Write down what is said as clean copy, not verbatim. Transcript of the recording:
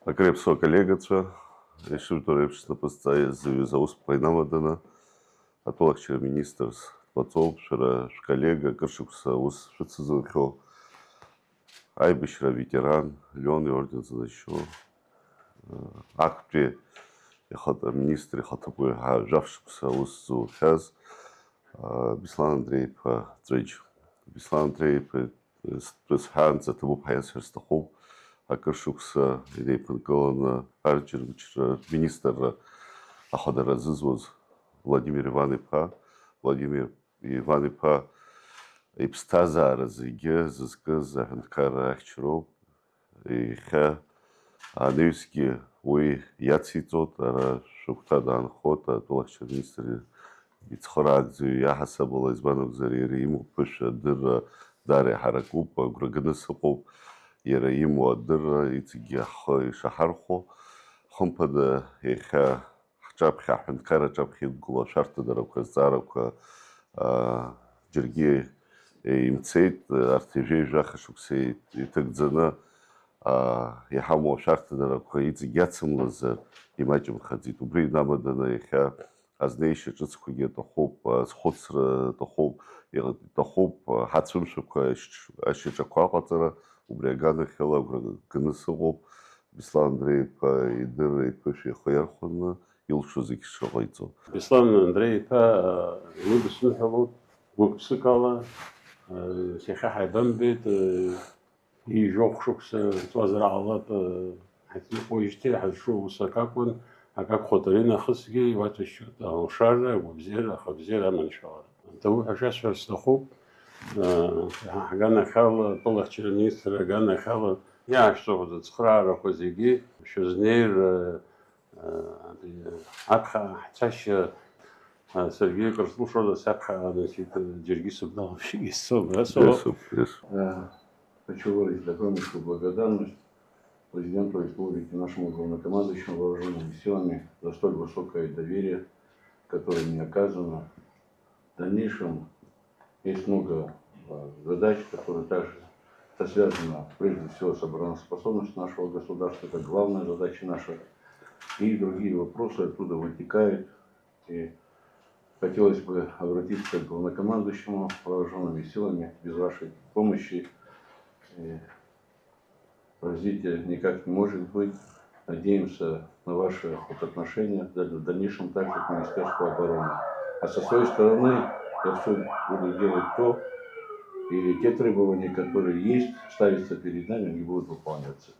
Акрепсо коллегацәа, ишыбтәу реиԥш снапысҵа зҩыз аусқәа инамаданы, атәылахьчара министрс дҟаҵоуп, шәара шәколлега акыр шықәса аус шәыцызылхьоу, аибашьра аветеран, Леон иорден злашьо, актәи аминистр ихаҭыԥуаҩ жәаф шықәса аус ззухьаз Беслан Андреи-иԥа Ҵәыџь. Беслан Андреи-иԥа сҳәаанӡа ҭабуп ҳаиасҳәар сҭахуп, акыр шықәса инеиԥынкыланы арџьармычра министрра ахадара зызуаз Владимир Иван-иԥа иԥсҭазаара зегьы зызкыз аҳәынҭқарра ахьчароуп. Иахьа анаҩсгьы уи иациҵот, ара шәыгәҭа даанхот, атәылахьчара министр ицхыраагӡаҩ иаҳасабала, избан акәзар иара имоу ԥышәа адырра даара иҳаракуп, агәра ганы сыҟоуп, иара имоу адырра иҵегьы ҳхы ишаҳархәо, хымԥада иахьа ҳҿаԥхьа, аҳәынҭқар аҿаԥхьа идгыло ашәарҭадарақәа, азҵаарақәа џьаргьы имцеит, арҭ ижәеижәаха шықәса иҭагӡаны иҳамоу ашәарҭадарақәа иҵегьы иацымлазар имаҷымхаӡеит. Убри инамаданы иахьа азнеишьа ҿыцқәагьы аҭахуп, азхәыцра иҭахуп, ҳацәымшәақәа ашьаҿақәа аҟаҵара, убри аганахьала агәра ганы сыҟоуп, Беслан Андреи-иԥа идырра иԥышәа ихы иархәаны илшо зегьы шыҟаиҵо. Беслан Андреи-иԥа илыдысныҳәалоит гәык-ԥсык ала, иахьа ҳаибамбеит, ижәохә шықәса ҵуазар ҟалап, ҳиҟоуижьҭеи ҳазҿу ус ак акәын, ак акәхоит нахысгьы иуаҭәашьоит алшара, агәабзиара, ахабзиара, аманшәалара. Ҭабуп ҳәа шәасҳәар сҭахуп, ҳганахьала, атәылахьчара аминистр аганахьала иаашәҵоуп ацхыраарақәа зегьы шәызнеир аԥхьа ҳцашьа саргьы акыр злушода саԥхьа џьаргьы сыбналаԥшьгьы сцом. Хочу выразить огромнейшую благодарность президенту республики, нашему главнокомандующему вооруженными силами за столь высокое доверие, которое мне оказано. В дальнейшем есть много задач, которые также связаны прежде всего с обороноспособностью нашего государства, это главная задача наша, и другие вопросы оттуда вытекают. И хотелось бы обратиться к главнокомандующему вооруженными силами. Без вашей помощи развития никак не может быть. Надеемся на ваши отношения в дальнейшем также к Министерству обороны. А со своей стороны я все буду делать то, и те требования, которые есть, ставятся перед нами, они будут выполняться.